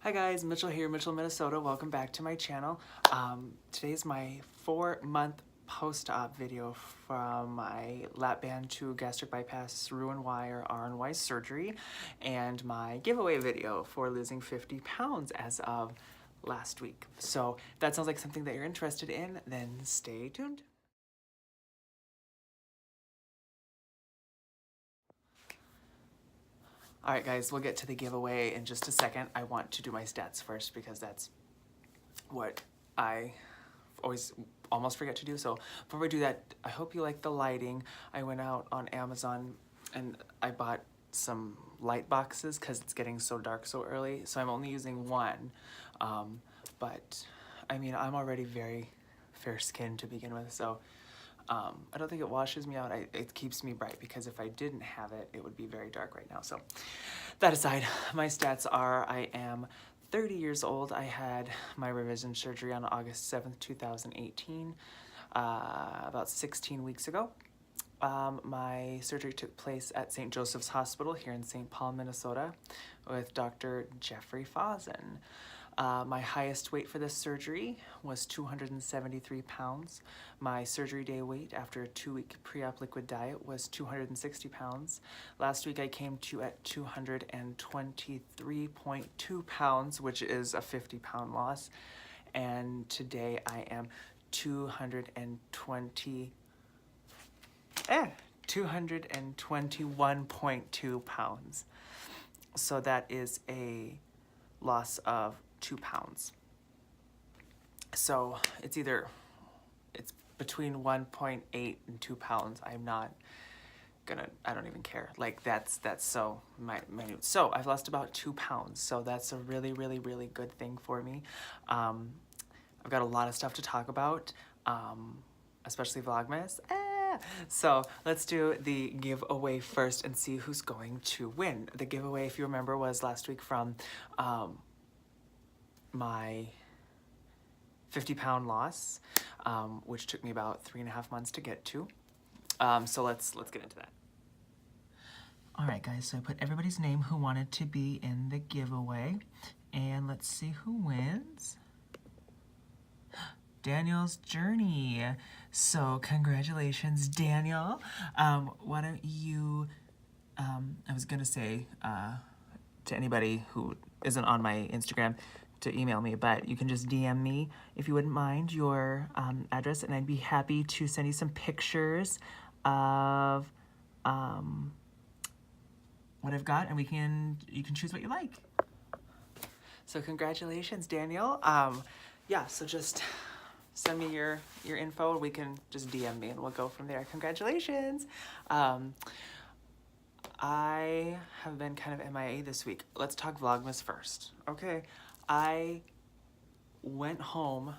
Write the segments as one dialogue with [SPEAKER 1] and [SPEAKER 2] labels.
[SPEAKER 1] Hi guys, Mitchell here, Mitchell, Minnesota. Welcome back to my channel. Today's my 4-month post-op video from my lap band to gastric bypass Roux-en-Y or RNY surgery, and my giveaway video for losing 50 pounds as of last week. So if that sounds like something that you're interested in, then stay tuned. All right, guys, we'll get to the giveaway in just a second. I want to do my stats first because that's what I always almost forget to do. So before we do that, I hope you like the lighting. I went out on Amazon and I bought some light boxes because it's getting so dark so early. So I'm only using one. But I mean, I'm already very fair skinned to begin with. So I don't think it washes me out. It keeps me bright because if I didn't have it, it would be very dark right now. So that aside, my stats are I am 30 years old. I had my revision surgery on August 7th, 2018, about 16 weeks ago. My surgery took place at St. Joseph's Hospital here in St. Paul, Minnesota with Dr. Jeffrey Fazen. My highest weight for this surgery was 273 pounds. My surgery day weight after a 2-week pre-op liquid diet was 260 pounds. Last week I came to at 223.2 pounds, which is a 50-pound loss. And today I am 221.2 pounds. So that is a loss of 2 pounds. So it's between 1.8 and 2 pounds. I'm not gonna, I don't even care. Like that's so minute. So I've lost about 2 pounds. So that's a really, really, really good thing for me. I've got a lot of stuff to talk about, especially Vlogmas. So let's do the giveaway first and see who's going to win. The giveaway, if you remember, was last week from my 50-pound loss, which took me about 3.5 months to get to. So let's get into that. All right, guys, so I put everybody's name who wanted to be in the giveaway, and let's see who wins. Daniel's Journey. So congratulations, Daniel. Why don't you, I was gonna say to anybody who isn't on my Instagram to email me, but you can just DM me if you wouldn't mind your address, and I'd be happy to send you some pictures of what I've got, and you can choose what you like. So congratulations, Daniel. Yeah, so just send me your info. We can just DM me and we'll go from there. Congratulations. I have been kind of MIA this week. Let's talk Vlogmas first. Okay, I went home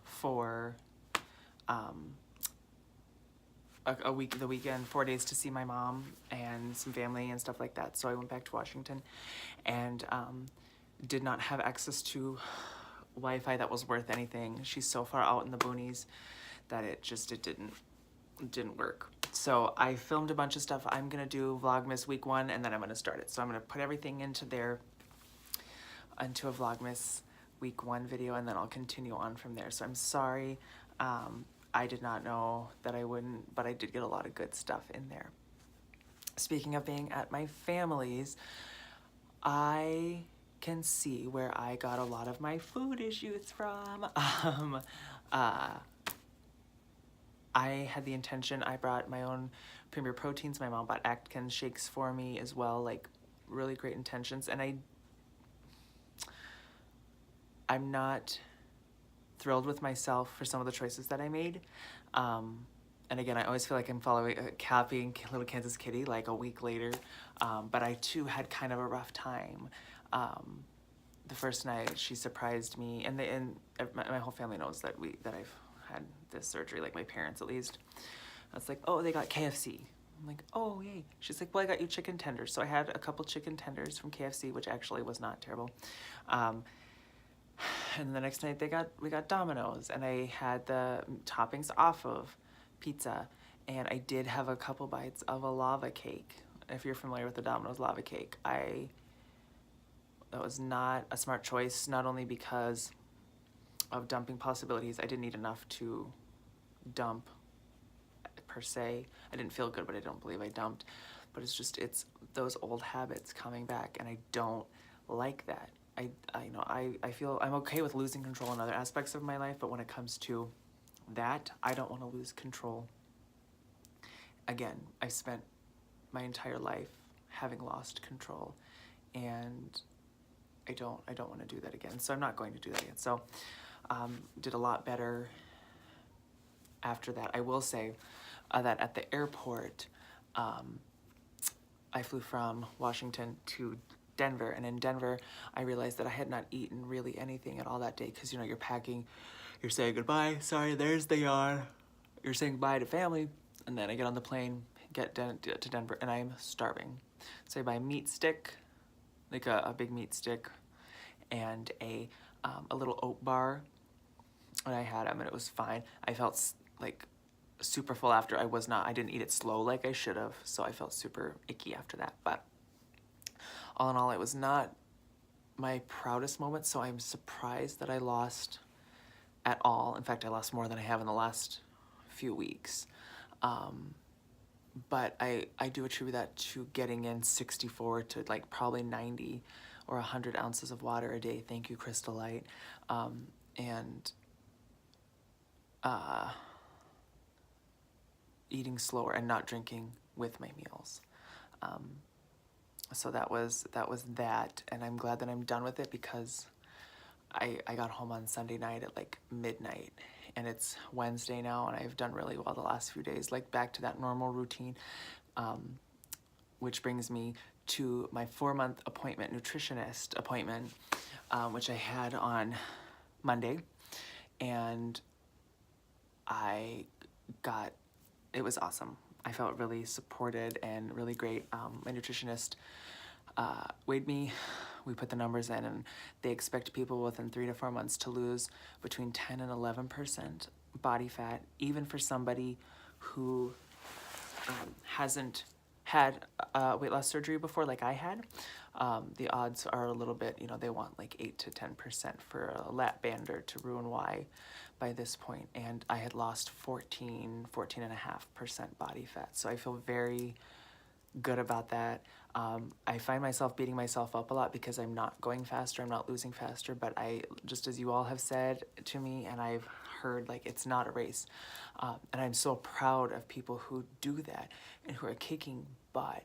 [SPEAKER 1] for a week, the weekend, 4 days to see my mom and some family and stuff like that. So I went back to Washington and did not have access to Wi-Fi that was worth anything. She's so far out in the boonies that it didn't work. So I filmed a bunch of stuff. I'm gonna do Vlogmas week 1 and then I'm gonna start it. So I'm gonna put everything into a Vlogmas week 1 video and then I'll continue on from there. So I'm sorry. I did not know that I wouldn't, but I did get a lot of good stuff in there. Speaking of being at my family's, I can see where I got a lot of my food issues from. I had the intention, I brought my own Premier Proteins, my mom bought Atkins shakes for me as well, like really great intentions, and I'm not thrilled with myself for some of the choices that I made. And again, I always feel like I'm copying Little Kansas Kitty like a week later, but I too had kind of a rough time. The first night she surprised me, and my whole family knows that I've had this surgery, like my parents at least. I was like, oh, they got KFC. I'm like, oh, yay. She's like, well, I got you chicken tenders. So I had a couple chicken tenders from KFC, which actually was not terrible. And the next night we got Domino's, and I had the toppings off of pizza, and I did have a couple bites of a lava cake. If you're familiar with the Domino's lava cake, I not a smart choice, not only because of dumping possibilities. I didn't eat enough to dump per se. I didn't feel good, but I don't believe I dumped. But it's those old habits coming back, and I don't like that. I feel I'm okay with losing control in other aspects of my life, but when it comes to that, I don't want to lose control. Again, I spent my entire life having lost control, and I don't want to do that again. So I'm not going to do that again. So did a lot better after that. I will say that at the airport, I flew from Washington to Denver, and in Denver, I realized that I had not eaten really anything at all that day because, you're packing, you're saying goodbye, sorry, there's the yarn, you're saying bye to family, and then I get on the plane, get to Denver, and I'm starving. So I buy a meat stick, like a big meat stick, and a little oat bar, and I had them, and it was fine. I felt like super full after. I didn't eat it slow like I should have, so I felt super icky after that. But all in all, it was not my proudest moment, so I'm surprised that I lost at all. In fact, I lost more than I have in the last few weeks. But I do attribute that to getting in 64 to like probably 90 or 100 ounces of water a day. Thank you, Crystal Light. And eating slower and not drinking with my meals. So that was that, and I'm glad that I'm done with it because I got home on Sunday night at like midnight, and it's Wednesday now, and I've done really well the last few days, like back to that normal routine, which brings me to my 4-month nutritionist appointment, which I had on Monday, and it was awesome. I felt really supported and really great. My nutritionist weighed me. We put the numbers in, and they expect people within 3 to 4 months to lose between 10 and 11% body fat, even for somebody who hasn't had weight loss surgery before like I had. The odds are a little bit, they want like 8 to 10% for a lap bander to ruin Y by this point. And I had lost 14.5% body fat. So I feel very good about that. I find myself beating myself up a lot because I'm not going faster, I'm not losing faster, but just as you all have said to me, and I've heard, like, it's not a race. And I'm so proud of people who do that and who are kicking butt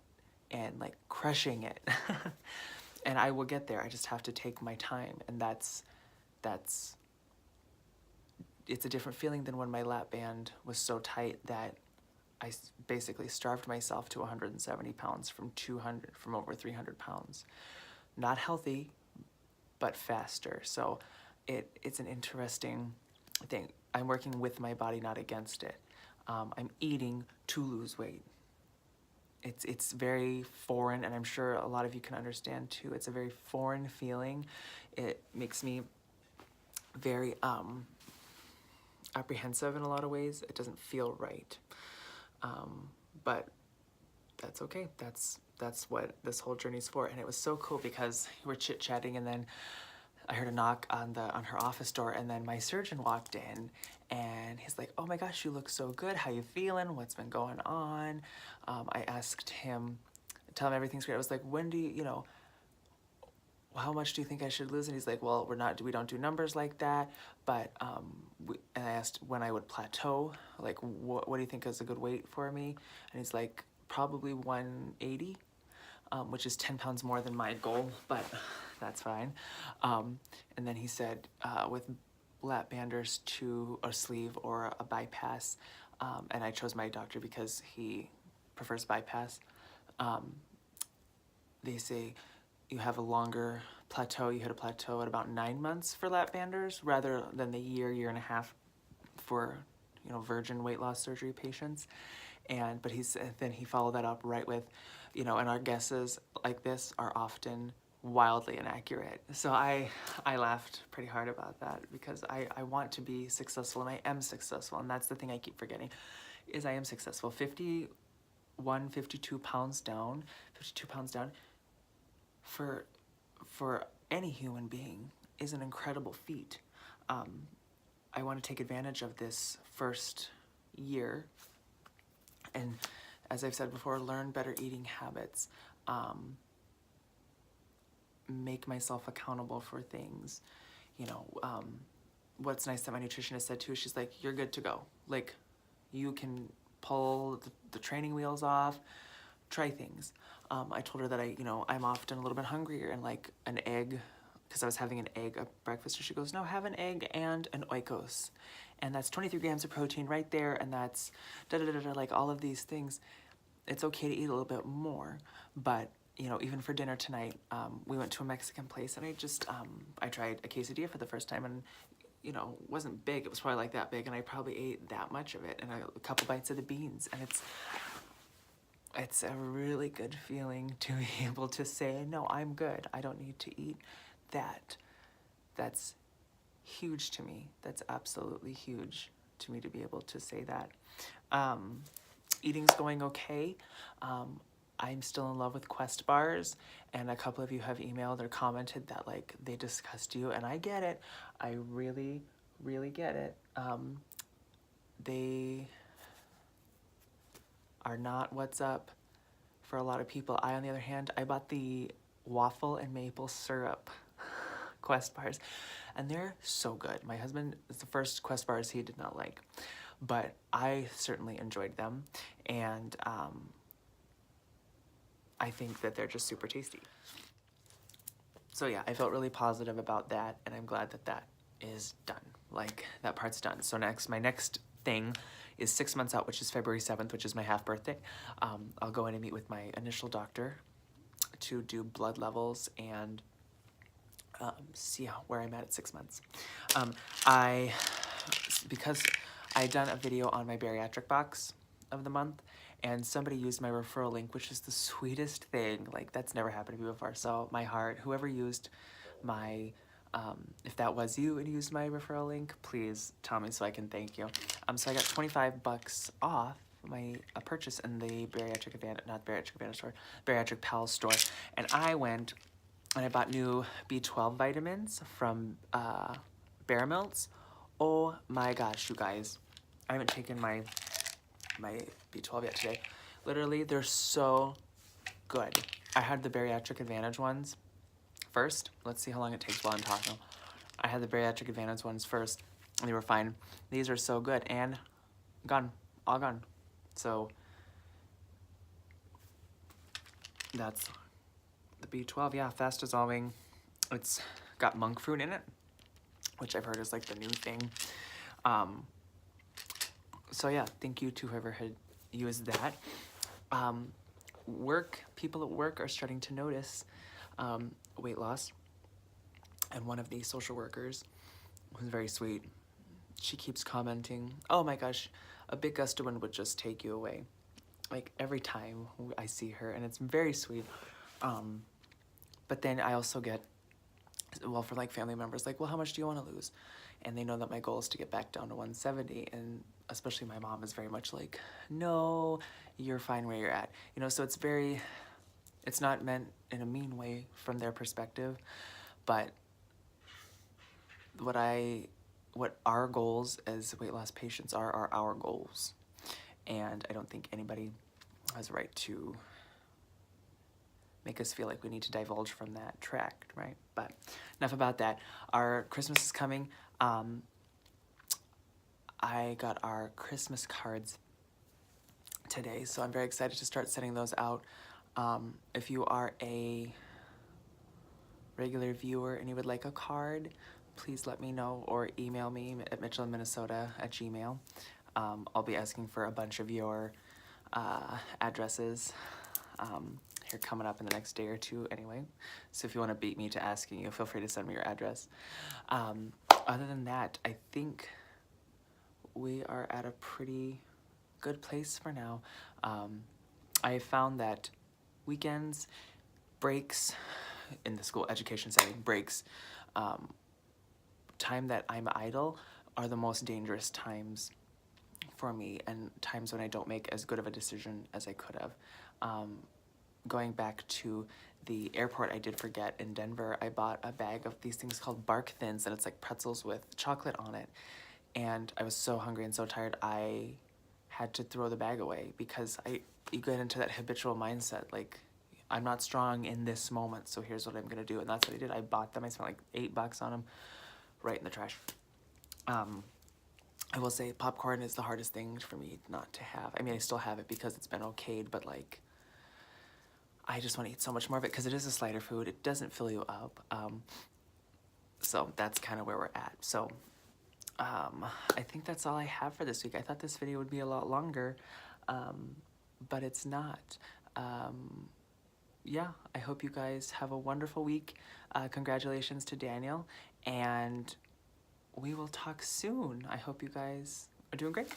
[SPEAKER 1] and like crushing it. And I will get there. I just have to take my time, and it's a different feeling than when my lap band was so tight that I basically starved myself to 170 pounds from over 300 pounds. Not healthy, but faster. So it's an interesting thing. I'm working with my body, not against it. I'm eating to lose weight. It's very foreign, and I'm sure a lot of you can understand too. It's a very foreign feeling. It makes me very apprehensive in a lot of ways. It doesn't feel right. But that's okay. That's what this whole journey's for. And it was so cool because we're chit-chatting, and then I heard a knock on her office door, and then my surgeon walked in, and he's like, "Oh my gosh, you look so good. How you feeling? What's been going on?" I asked him, tell him everything's great. I was like, "When do you, how much do you think I should lose?" And he's like, "Well, we don't do numbers like that, but and I asked when I would plateau, like what do you think is a good weight for me?" And he's like, "Probably 180, which is 10 pounds more than my goal, but that's fine." And then he said, with lap banders to a sleeve or a bypass, and I chose my doctor because he prefers bypass. They say you have a longer plateau. You hit a plateau at about 9 months for lap banders rather than the year and a half for, virgin weight loss surgery patients. But then he followed that up right with, and our guesses like this are often wildly inaccurate. So I laughed pretty hard about that because I want to be successful, and I am successful. And that's the thing I keep forgetting, is I am successful. 52 pounds down, for any human being is an incredible feat. I want to take advantage of this first year and, as I've said before, learn better eating habits, make myself accountable for things. You know, what's nice that my nutritionist said too, she's like, you're good to go. Like, you can pull the training wheels off, try things. I told her that I'm often a little bit hungrier, and like an egg, because I was having an egg at breakfast, and she goes, no, have an egg and an oikos. And that's 23 grams of protein right there, and that's da-da-da-da, like all of these things. It's okay to eat a little bit more, but you know, even for dinner tonight, we went to a Mexican place, and I tried a quesadilla for the first time, and you know, it wasn't big, it was probably like that big, and I probably ate that much of it, and a couple bites of the beans, and it's a really good feeling to be able to say, no, I'm good, I don't need to eat that. That's huge to me. That's absolutely huge to me to be able to say that. Eating's going okay. I'm still in love with Quest bars, and a couple of you have emailed or commented that like they disgust you, and I get it. I really, really get it. They are not what's up for a lot of people. I, on the other hand, I bought the waffle and maple syrup Quest bars, and they're so good. My husband, it's the first Quest bars he did not like, but I certainly enjoyed them, and I think that they're just super tasty. So yeah, I felt really positive about that, and I'm glad that that is done. Like, that part's done. So my next thing is 6 months out, which is February 7th, which is my half birthday. I'll go in and meet with my initial doctor to do blood levels and see where I'm at 6 months. Because I done a video on my bariatric box of the month, and somebody used my referral link, which is the sweetest thing. Like, that's never happened to me before. So my heart, whoever used my, if that was you and used my referral link, please tell me so I can thank you. So I got $25 off my purchase in the Bariatric Advantage, not Bariatric Advantage store, Bariatric Pal store. And I went and I bought new B12 vitamins from Bear Mills. Oh my gosh, you guys. I haven't taken my B12 yet today. Literally, they're so good. I had the Bariatric Advantage ones first. Let's see how long it takes while I'm talking. I had the Bariatric Advantage ones first, and they were fine. These are so good, and gone. All gone. So, that's the B12. Yeah, fast dissolving. It's got monk fruit in it, which I've heard is like the new thing. So yeah, thank you to whoever had used that. People at work are starting to notice weight loss. And one of the social workers was very sweet. She keeps commenting, oh my gosh, a big gust of wind would just take you away. Like, every time I see her, and it's very sweet. But then I also get, well, for like family members, like, well, how much do you want to lose? And they know that my goal is to get back down to 170, and especially my mom is very much like, no, you're fine where you're at. You know, so it's not meant in a mean way from their perspective, but what our goals as weight loss patients are our goals. And I don't think anybody has a right to make us feel like we need to divulge from that track, right? But enough about that. Our Christmas is coming. I got our Christmas cards today, so I'm very excited to start sending those out. If you are a regular viewer and you would like a card, please let me know or email me at mitchellinminnesota@gmail.com. I'll be asking for a bunch of your addresses here coming up in the next day or two anyway. So if you want to beat me to asking you, feel free to send me your address. Other than that, I think we are at a pretty good place for now. I found that weekends, breaks, in the school education setting, breaks, time that I'm idle are the most dangerous times for me, and times when I don't make as good of a decision as I could have. Going back to the airport, I did forget in Denver, I bought a bag of these things called Bark Thins, and it's like pretzels with chocolate on it. And I was so hungry and so tired, I had to throw the bag away because you get into that habitual mindset, like, I'm not strong in this moment, so here's what I'm gonna do. And that's what I did. I bought them. I spent like $8 on them, right in the trash. I will say popcorn is the hardest thing for me not to have. I mean, I still have it because it's been okayed, but like, I just want to eat so much more of it because it is a slider food. It doesn't fill you up. So that's kind of where we're at. So I think that's all I have for this week. I thought this video would be a lot longer, but it's not. Yeah, I hope you guys have a wonderful week. Congratulations to Daniel, and we will talk soon. I hope you guys are doing great.